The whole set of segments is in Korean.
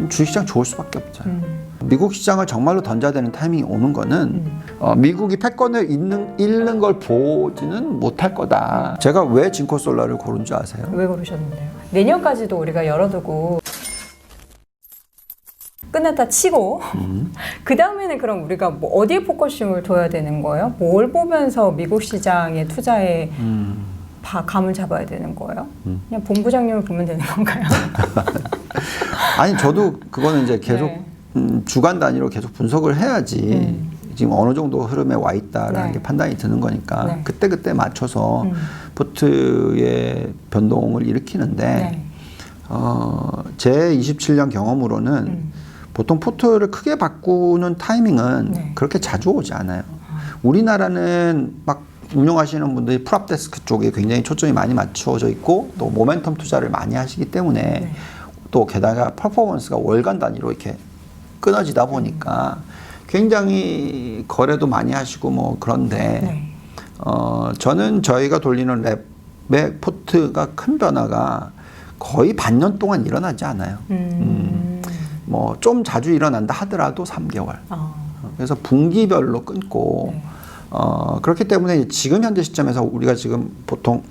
지금 주식시장 좋을 수밖에 없죠. 미국 시장을 정말로 던져야 되는 타이밍이 오는 거는 미국이 패권을 잃는 걸 보지는 못할 거다. 제가 왜 진코솔라를 고른 줄 아세요? 왜 고르셨는데요? 내년까지도 우리가 열어두고 끝났다 치고 그 다음에는 그럼 우리가 뭐 어디에 포커싱을 둬야 되는 거예요? 뭘 보면서 미국 시장의 투자에 감을 잡아야 되는 거예요? 그냥 본부장님을 보면 되는 건가요? 아니 저도 그거는 이제 계속 네. 주간 단위로 계속 분석을 해야지 지금 어느 정도 흐름에 와 있다라는 네. 게 판단이 드는 거니까 네. 그때 맞춰서 포트의 변동을 일으키는데 네. 제 27년 경험으로는 보통 포트를 크게 바꾸는 타이밍은 네. 그렇게 자주 오지 않아요. 우리나라는 막 운영하시는 분들이 프랍데스크 쪽에 굉장히 초점이 많이 맞춰져 있고 또 모멘텀 투자를 많이 하시기 때문에 네. 또 게다가 퍼포먼스가 월간 단위로 이렇게 끊어지다 보니까 굉장히 거래도 많이 하시고 뭐 그런데 네. 저는 저희가 돌리는 랩의 포트가 큰 변화가 거의 반년 동안 일어나지 않아요. 뭐 좀 자주 일어난다 하더라도 3개월. 그래서 분기별로 끊고 네. 그렇기 때문에 지금 현재 시점에서 우리가 지금 보통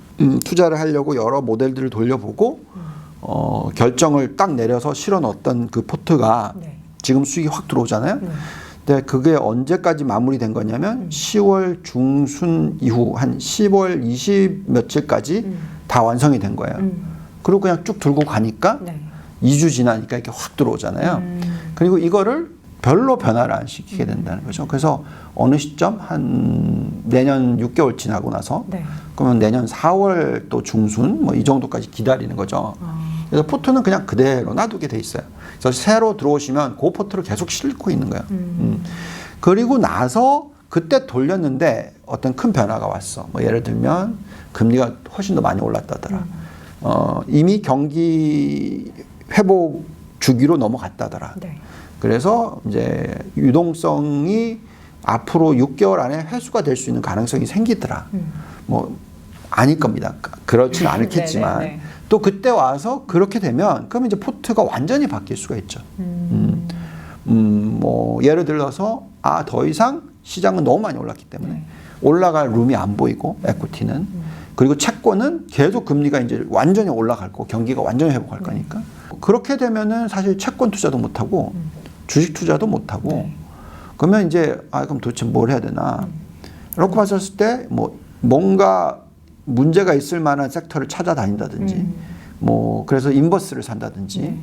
투자를 하려고 여러 모델들을 돌려보고 결정을 딱 내려서 실어 넣었던 그 포트가 네. 지금 수익이 확 들어오잖아요. 네. 근데 그게 언제까지 마무리된 거냐면 10월 중순 이후 한 10월 20 며칠까지 다 완성이 된 거예요. 그리고 그냥 쭉 들고 가니까 네. 2주 지나니까 이렇게 확 들어오잖아요. 그리고 이거를 별로 변화를 안 시키게 된다는 거죠. 그래서 어느 시점 한 내년 6개월 지나고 나서 네. 그러면 내년 4월 또 중순 뭐 이 정도까지 기다리는 거죠. 그래서 포트는 그냥 그대로 놔두게 돼 있어요. 그래서 새로 들어오시면 그 포트를 계속 싣고 있는 거예요. 그리고 나서 그때 돌렸는데 어떤 큰 변화가 왔어. 뭐 예를 들면 금리가 훨씬 더 많이 올랐다더라. 이미 경기 회복 주기로 넘어갔다더라. 네. 그래서 이제 유동성이 앞으로 6개월 안에 회수가 될 수 있는 가능성이 생기더라. 뭐 아닐 겁니다. 그렇지는 않겠지만 네, 네, 네. 또 그때 와서 그렇게 되면 그러면 이제 포트가 완전히 바뀔 수가 있죠. 뭐 예를 들어서 더 이상 시장은 너무 많이 올랐기 때문에 올라갈 룸이 안 보이고 에코티는 그리고 채권은 계속 금리가 이제 완전히 올라갈 거고 경기가 완전히 회복할 거니까 그렇게 되면은 사실 채권 투자도 못 하고 주식 투자도 못 하고 그러면 이제 그럼 도대체 뭘 해야 되나? 이렇게 봤을 때 뭐 뭔가 문제가 있을 만한 섹터를 찾아다닌다든지 뭐 그래서 인버스를 산다든지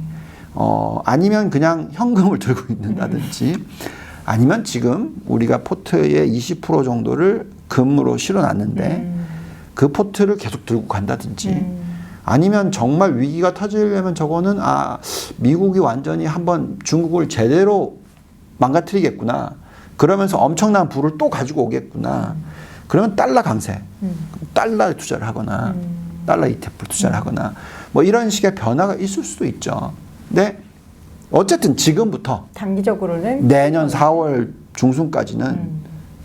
아니면 그냥 현금을 들고 있는다든지 아니면 지금 우리가 포트의 20% 정도를 금으로 실어놨는데 그 포트를 계속 들고 간다든지 아니면 정말 위기가 터지려면 저거는 미국이 완전히 한번 중국을 제대로 망가뜨리겠구나. 그러면서 엄청난 부를 또 가지고 오겠구나. 그러면 달러 강세, 달러에 투자를 하거나 달러 ETF 투자를 하거나 뭐 이런 식의 변화가 있을 수도 있죠. 근데 어쨌든 지금부터 단기적으로는 내년 4월 중순까지는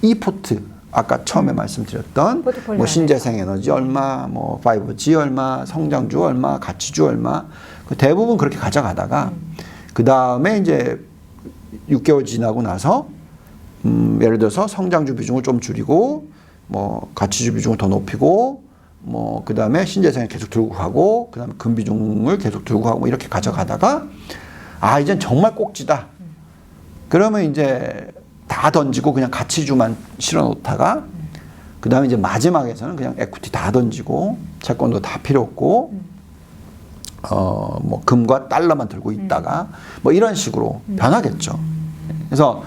이 포트 아까 처음에 말씀드렸던 뭐 신재생 에너지 얼마, 뭐 5G 얼마, 성장주 얼마, 가치주 얼마 그 대부분 그렇게 가져가다가 그 다음에 이제 6개월 지나고 나서 예를 들어서 성장주 비중을 좀 줄이고 뭐 가치주 비중을 더 높이고 뭐 그 다음에 신재생을 계속 들고 가고 그 다음에 금 비중을 계속 들고 가고 뭐 이렇게 가져가다가 이젠 정말 꼭지다. 그러면 이제 다 던지고 그냥 가치주만 실어 놓다가 그 다음에 이제 마지막에서는 그냥 에퀴티 다 던지고 채권도 다 필요 없고 뭐 금과 달러만 들고 있다가 뭐 이런 식으로 변하겠죠. 그래서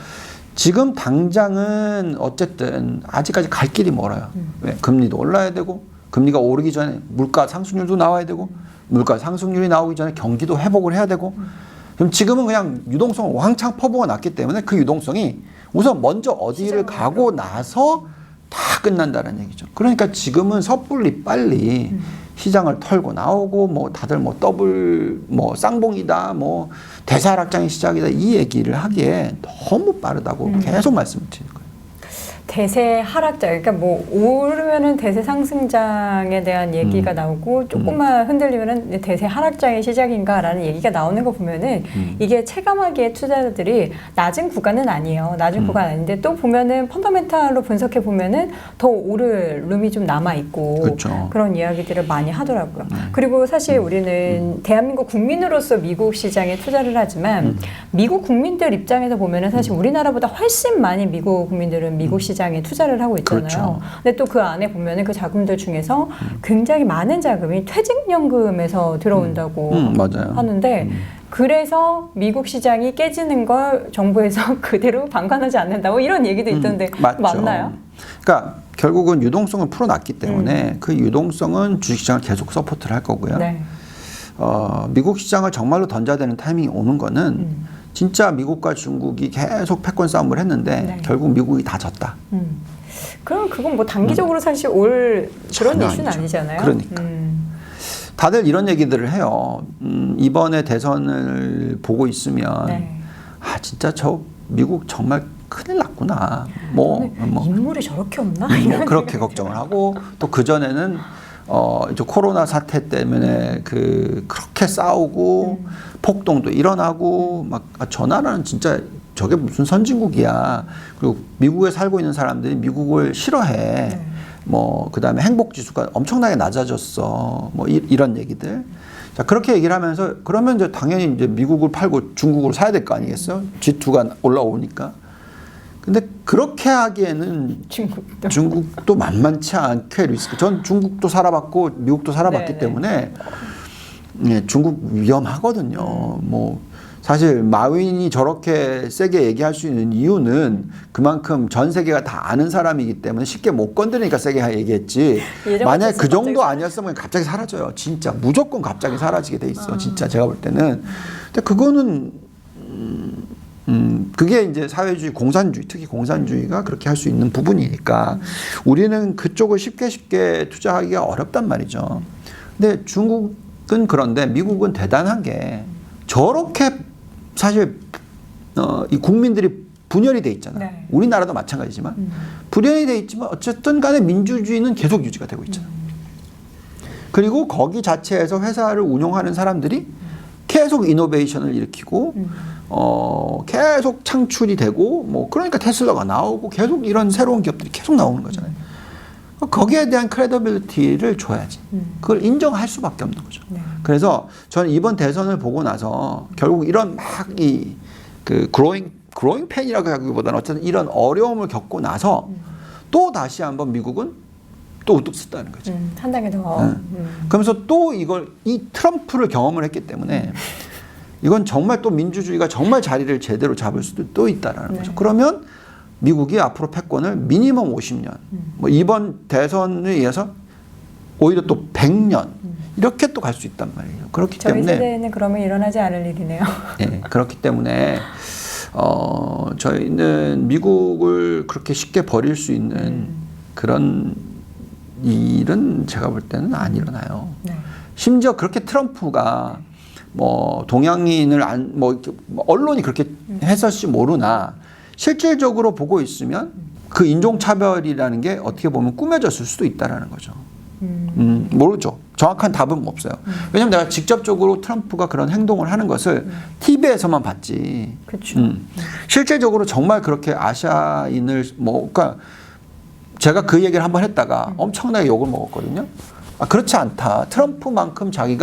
지금 당장은 어쨌든 아직까지 갈 길이 멀어요. 왜? 금리도 올라야 되고 금리가 오르기 전에 물가 상승률도 나와야 되고 물가 상승률이 나오기 전에 경기도 회복을 해야 되고 그럼 지금은 그냥 유동성을 왕창 퍼부어 놨기 때문에 그 유동성이 우선 먼저 어디를 가고 나서 다 끝난다는 얘기죠. 그러니까 지금은 섣불리 빨리 시장을 털고 나오고 뭐 다들 뭐 더블 뭐 쌍봉이다 뭐 대사락장의 시작이다 이 얘기를 하기에 너무 빠르다고 계속 말씀을 드릴 거예요. 대세 하락장, 그러니까 뭐 오르면은 대세 상승장에 대한 얘기가 나오고 조금만 흔들리면은 대세 하락장의 시작인가라는 얘기가 나오는 거 보면은 이게 체감하기에 투자자들이 낮은 구간은 아니에요. 낮은 구간 아닌데 또 보면은 펀더멘탈로 분석해 보면은 더 오를 룸이 좀 남아 있고 그렇죠. 그런 이야기들을 많이 하더라고요. 그리고 사실 우리는 대한민국 국민으로서 미국 시장에 투자를 하지만 미국 국민들 입장에서 보면은 사실 우리나라보다 훨씬 많이 미국 국민들은 미국 시장에 투자를 하고 있잖아요. 그렇죠. 근데 또 그 안에 보면은 그 자금들 중에서 굉장히 많은 자금이 퇴직연금에서 들어온다고 맞아요. 하는데 그래서 미국 시장이 깨지는 걸 정부에서 그대로 방관하지 않는다고 이런 얘기도 있던데 맞죠. 맞나요? 그러니까 결국은 유동성을 풀어놨기 때문에 그 유동성은 주식시장을 계속 서포트를 할 거고요. 네. 미국 시장을 정말로 던져야 되는 타이밍이 오는 거는 진짜 미국과 중국이 계속 패권 싸움을 했는데 네. 결국 미국이 다 졌다. 그럼 그건 뭐 단기적으로 사실 올 그런 전혀 이슈는 아니죠. 아니잖아요. 그러니까. 다들 이런 얘기들을 해요. 이번에 대선을 보고 있으면 네. 아 진짜 저 미국 정말 큰일 났구나. 뭐 인물이 저렇게 없나? 뭐 그렇게 걱정을 하고 또 그 전에는 이제 코로나 사태 때문에 그렇게 싸우고 폭동도 일어나고 막 저 나라는 진짜 저게 무슨 선진국이야. 그리고 미국에 살고 있는 사람들이 미국을 싫어해. 뭐 그다음에 행복 지수가 엄청나게 낮아졌어. 뭐 이런 얘기들. 자, 그렇게 얘기를 하면서 그러면 이제 당연히 이제 미국을 팔고 중국으로 사야 될 거 아니겠어요? G2가 올라오니까. 근데 그렇게 하기에는 중국도 만만치 않게 리스크. 전 중국도 살아봤고 미국도 살아봤기 네네. 때문에 예, 중국 위험하거든요. 뭐 사실 마윈이 저렇게 세게 얘기할 수 있는 이유는 그만큼 전 세계가 다 아는 사람이기 때문에 쉽게 못 건드리니까 세게 얘기했지. 만약에 그 정도 아니었으면 갑자기 사라져요. 진짜 무조건 갑자기 사라지게 돼 있어. 진짜 제가 볼 때는. 근데 그거는 그게 이제 사회주의, 공산주의, 특히 공산주의가 그렇게 할 수 있는 부분이니까 우리는 그쪽을 쉽게 투자하기가 어렵단 말이죠. 근데 중국은 그런데 미국은 대단한 게 저렇게 사실 이 국민들이 분열이 돼 있잖아요. 네. 우리나라도 마찬가지지만 분열이 돼 있지만 어쨌든 간에 민주주의는 계속 유지가 되고 있잖아요. 그리고 거기 자체에서 회사를 운영하는 사람들이 계속 이노베이션을 일으키고 계속 창출이 되고 뭐 그러니까 테슬라가 나오고 계속 이런 새로운 기업들이 계속 나오는 거잖아요. 거기에 대한 크레디빌리티를 줘야지. 그걸 인정할 수밖에 없는 거죠. 네. 그래서 저는 이번 대선을 보고 나서 결국 이런 막 그 그로잉 팬이라고 하기보다는 어쨌든 이런 어려움을 겪고 나서 또 다시 한번 미국은 또 우뚝 섰다는 거죠. 한 단계 더. 그러면서 또 이 트럼프를 경험을 했기 때문에 이건 정말 또 민주주의가 정말 자리를 제대로 잡을 수도 또 있다라는 거죠. 그러면 미국이 앞으로 패권을 미니멈 50년, 뭐 이번 대선에 의해서 오히려 또 100년 이렇게 또 갈 수 있단 말이에요. 그렇기 저희 때문에 세대는 그러면 일어나지 않을 일이네요. 예, 그렇기 때문에 저희는 미국을 그렇게 쉽게 버릴 수 있는 그런 일은 제가 볼 때는 안 일어나요. 네. 심지어 그렇게 트럼프가 뭐 동양인을 언론이 그렇게 했을지 모르나 실질적으로 보고 있으면 그 인종차별이라는 게 어떻게 보면 꾸며졌을 수도 있다라는 거죠. 모르죠. 정확한 답은 없어요. 왜냐면 내가 직접적으로 트럼프가 그런 행동을 하는 것을 TV에서만 봤지. 그렇죠. 실제적으로 정말 그렇게 아시아인을 그러니까 제가 그 얘기를 한번 했다가 엄청나게 욕을 먹었거든요. 그렇지 않다. 트럼프만큼 자기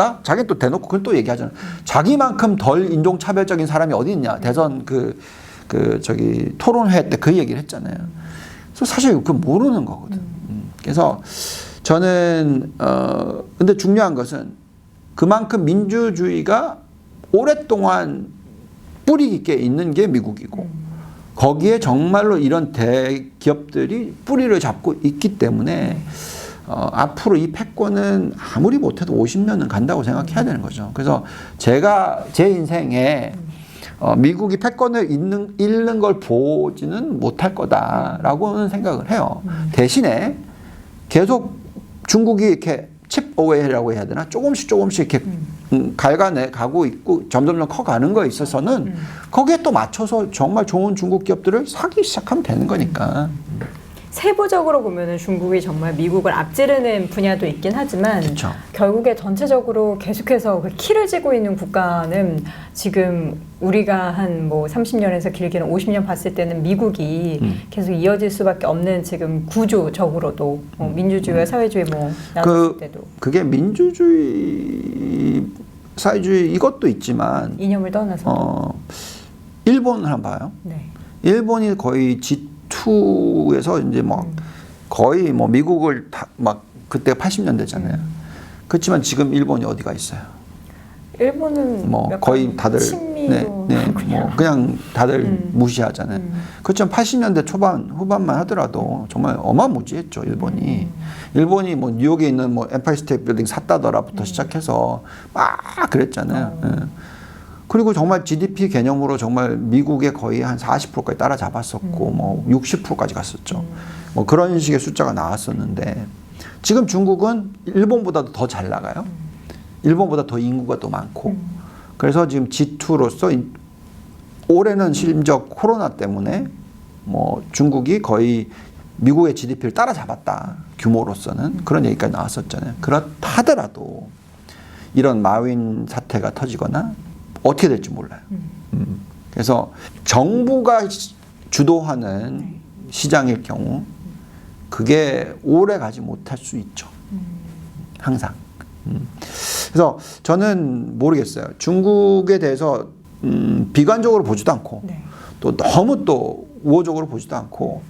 또 대놓고 그걸 또 얘기하잖아요. 자기만큼 덜 인종차별적인 사람이 어디 있냐. 대선 토론회 때 그 얘기를 했잖아요. 그래서 사실 그 모르는 거거든. 그래서 저는 근데 중요한 것은 그만큼 민주주의가 오랫동안 뿌리 깊게 있는 게 미국이고 거기에 정말로 이런 대기업들이 뿌리를 잡고 있기 때문에 앞으로 이 패권은 아무리 못해도 50년은 간다고 생각해야 되는 거죠. 그래서 제가 제 인생에 미국이 패권을 잃는 걸 보지는 못할 거다라고는 생각을 해요. 대신에 계속 중국이 이렇게 칩 어웨이라고 해야 되나? 조금씩 이렇게 갈가내 가고 있고 점점 커가는 거에 있어서는 거기에 또 맞춰서 정말 좋은 중국 기업들을 사기 시작하면 되는 거니까. 세부적으로 보면은 중국이 정말 미국을 앞지르는 분야도 있긴 하지만 그쵸. 결국에 전체적으로 계속해서 그 키를 쥐고 있는 국가는 지금 우리가 한 뭐 30년에서 길게는 50년 봤을 때는 미국이 계속 이어질 수밖에 없는 지금 구조적으로도 민주주의와 사회주의 뭐 나눴을 때도 그게 민주주의, 사회주의 이것도 있지만 이념을 떠나서 일본을 한번 봐요. 네. 일본이 거의 G2에서 이제 뭐 거의 뭐 미국을 막 그때 80년대잖아요. 그렇지만 지금 일본이 어디가 있어요? 일본은 뭐 거의 다들 친미로 그냥 다들 무시하잖아요. 그렇지만 80년대 초반 후반만 하더라도 정말 어마무지했죠 일본이. 일본이 뭐 뉴욕에 있는 뭐 엠파이어 스테이트 빌딩 샀다더라부터 시작해서 막 그랬잖아요. 예. 그리고 정말 GDP 개념으로 정말 미국의 거의 한 40%까지 따라잡았었고 뭐 60%까지 갔었죠. 뭐 그런 식의 숫자가 나왔었는데 지금 중국은 일본보다도 더 잘 나가요. 일본보다 더 인구가 더 많고 그래서 지금 G2로서 올해는 심지어 코로나 때문에 뭐 중국이 거의 미국의 GDP를 따라잡았다 규모로서는 그런 얘기까지 나왔었잖아요. 그렇다 하더라도 이런 마윈 사태가 터지거나 어떻게 될지 몰라요. 그래서 정부가 주도하는 시장일 경우 그게 오래 가지 못할 수 있죠. 항상. 그래서 저는 모르겠어요. 중국에 대해서 비관적으로 보지도 않고 네. 또 너무 또 우호적으로 보지도 않고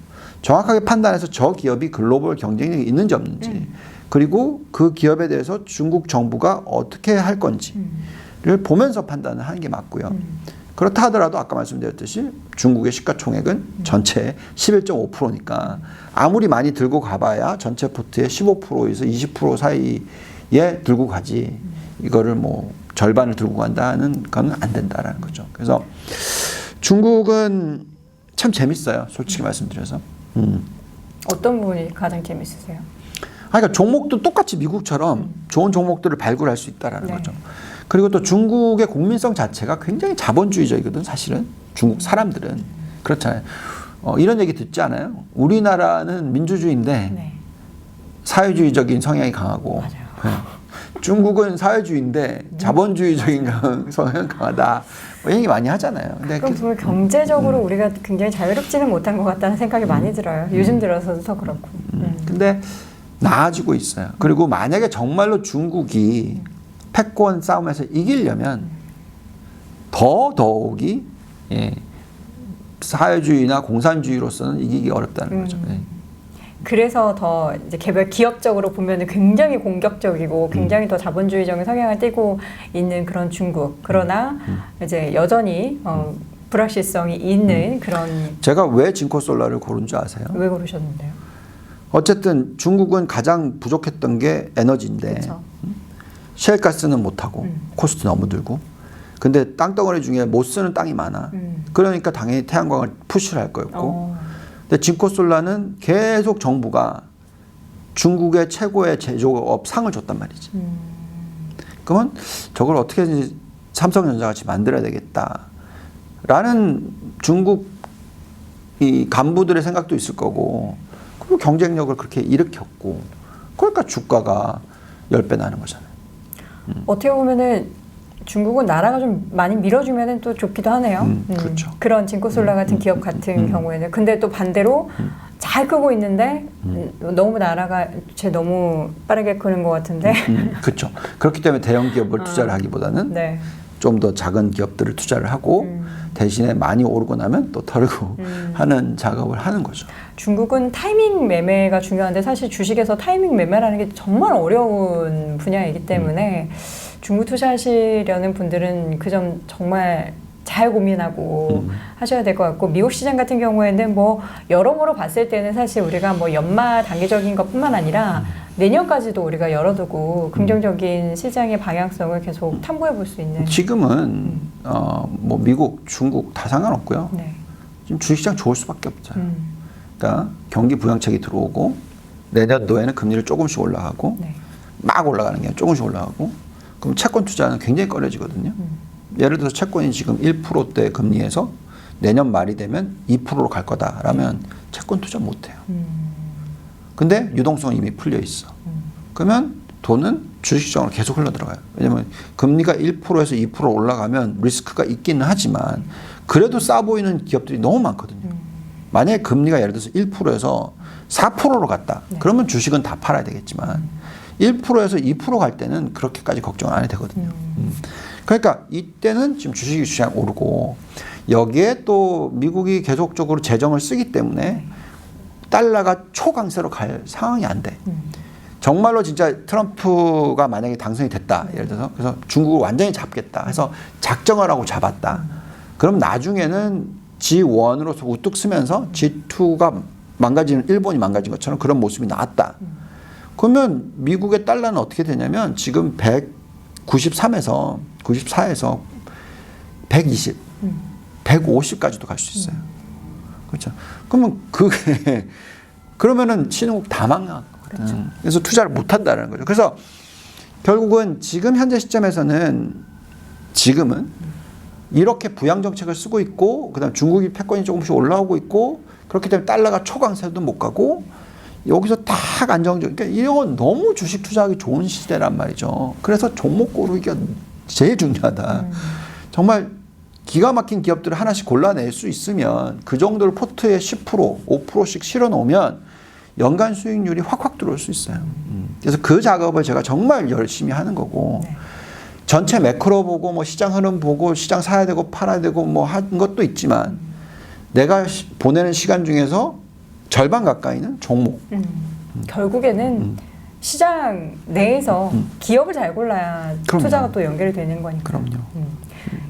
정확하게 판단해서 저 기업이 글로벌 경쟁력이 있는지 없는지 그리고 그 기업에 대해서 중국 정부가 어떻게 할 건지를 보면서 판단을 하는 게 맞고요. 그렇다 하더라도 아까 말씀드렸듯이 중국의 시가총액은 전체 11.5%니까 아무리 많이 들고 가봐야 전체 포트의 15%에서 20% 사이에 들고 가지 이거를 뭐 절반을 들고 간다는 건 안 된다라는 거죠. 그래서 중국은 참 재밌어요. 솔직히 말씀드려서. 어떤 부분이 가장 재밌으세요? 그러니까 종목도 똑같이 미국처럼 좋은 종목들을 발굴할 수 있다라는 네. 거죠. 그리고 또 중국의 국민성 자체가 굉장히 자본주의적이거든, 사실은. 중국 사람들은. 그렇잖아요. 이런 얘기 듣지 않아요? 우리나라는 민주주의인데 네. 사회주의적인 성향이 강하고. 맞아요. 네. 중국은 사회주의인데 자본주의적인 성향이 강하다. 뭐 얘기 많이 하잖아요. 근데 그럼 보면 경제적으로 우리가 굉장히 자유롭지는 못한 것 같다는 생각이 많이 들어요. 요즘 들어서도 더 그렇고. 근데 나아지고 있어요. 그리고 만약에 정말로 중국이 패권 싸움에서 이기려면 더더욱이 사회주의나 공산주의로서는 이기기 어렵다는 거죠. 그래서 더 이제 개별 기업적으로 보면 굉장히 공격적이고 굉장히 더 자본주의적인 성향을 띠고 있는 그런 중국. 그러나 이제 여전히 불확실성이 있는 그런. 제가 왜 진코솔라를 고른 줄 아세요? 왜 고르셨는데요? 어쨌든 중국은 가장 부족했던 게 에너지인데 그쵸. 셰일가스는 못하고 코스트 너무 들고 근데 땅덩어리 중에 못 쓰는 땅이 많아. 그러니까 당연히 태양광을 푸시를 할 거였고 근데 진코솔라는 계속 정부가 중국의 최고의 제조업 상을 줬단 말이지. 그러면 저걸 어떻게 삼성전자 같이 만들어야 되겠다라는 중국 이 간부들의 생각도 있을 거고 그리고 경쟁력을 그렇게 일으켰고 그러니까 주가가 10배 나는 거잖아요. 어떻게 보면은 중국은 나라가 좀 많이 밀어주면은 또 좋기도 하네요. 그렇죠. 그런 진코솔라 같은 기업 같은 경우에는. 근데 또 반대로 잘 크고 있는데 너무 나라가 너무 빠르게 크는 것 같은데. 그렇죠. 그렇기 때문에 대형 기업을 투자를 하기보다는 네. 좀 더 작은 기업들을 투자를 하고 대신에 많이 오르고 나면 또 털고 하는 작업을 하는 거죠. 중국은 타이밍 매매가 중요한데 사실 주식에서 타이밍 매매라는 게 정말 어려운 분야이기 때문에 중국 투자하시려는 분들은 그 점 정말 잘 고민하고 하셔야 될 것 같고 미국 시장 같은 경우에는 뭐 여러모로 봤을 때는 사실 우리가 뭐 연마 단기적인 것뿐만 아니라 내년까지도 우리가 열어두고 긍정적인 시장의 방향성을 계속 탐구해 볼 수 있는. 지금은 뭐 미국, 중국 다 상관없고요. 네. 지금 주식시장 좋을 수밖에 없어요. 그러니까 경기 부양책이 들어오고 내년도에는 금리를 조금씩 올라가고 네. 막 올라가는 게 조금씩 올라가고 그럼 채권 투자는 굉장히 꺼려지거든요. 예를 들어서 채권이 지금 1%대 금리에서 내년 말이 되면 2%로 갈 거다라면 채권 투자 못 해요. 근데 유동성은 이미 풀려 있어. 그러면 돈은 주식시장으로 계속 흘러 들어가요. 왜냐면 금리가 1%에서 2% 올라가면 리스크가 있기는 하지만 그래도 싸 보이는 기업들이 너무 많거든요. 만약에 금리가 예를 들어서 1%에서 4%로 갔다. 그러면 주식은 다 팔아야 되겠지만 1%에서 2% 갈 때는 그렇게까지 걱정 안 해도 되거든요. 그러니까 이때는 지금 주식시장 오르고 여기에 또 미국이 계속적으로 재정을 쓰기 때문에 달러가 초강세로 갈 상황이 안 돼. 정말로 진짜 트럼프가 만약에 당선이 됐다. 예를 들어서 그래서 중국을 완전히 잡겠다 해서 작정을 하고 잡았다. 그럼 나중에는 G1으로서 우뚝 쓰면서 G2가 망가지는 일본이 망가진 것처럼 그런 모습이 나왔다. 그러면 미국의 달러는 어떻게 되냐면 지금 193에서 94에서 120, 150까지도 갈 수 있어요. 그렇죠. 그러면 그게 그러면은 신흥국 다 망하거든. 그렇죠. 그래서 투자를 못 한다는 거죠. 그래서 결국은 지금 현재 시점에서는 지금은 이렇게 부양 정책을 쓰고 있고 그다음 중국이 패권이 조금씩 올라오고 있고 그렇기 때문에 달러가 초강세도 못 가고 여기서 딱 안정적. 그러니까 이런 건 너무 주식 투자하기 좋은 시대란 말이죠. 그래서 종목 고르기가 제일 중요하다. 정말 기가 막힌 기업들을 하나씩 골라낼 수 있으면 그 정도를 포트에 10%, 5%씩 실어 놓으면 연간 수익률이 확확 들어올 수 있어요. 그래서 그 작업을 제가 정말 열심히 하는 거고 전체 매크로 보고 뭐 시장 흐름 보고 시장 사야 되고 팔아야 되고 뭐 하는 것도 있지만 내가 보내는 시간 중에서 절반 가까이는 종목. 결국에는 시장 내에서 기업을 잘 골라야 그럼요. 투자가 또 연결이 되는 거니까. 그럼요.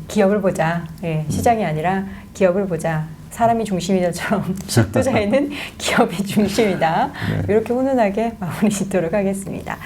기업을 보자. 예, 시장이 아니라 기업을 보자. 사람이 중심이다처럼 투자에는 기업이 중심이다. 이렇게 훈훈하게 마무리 짓도록 하겠습니다.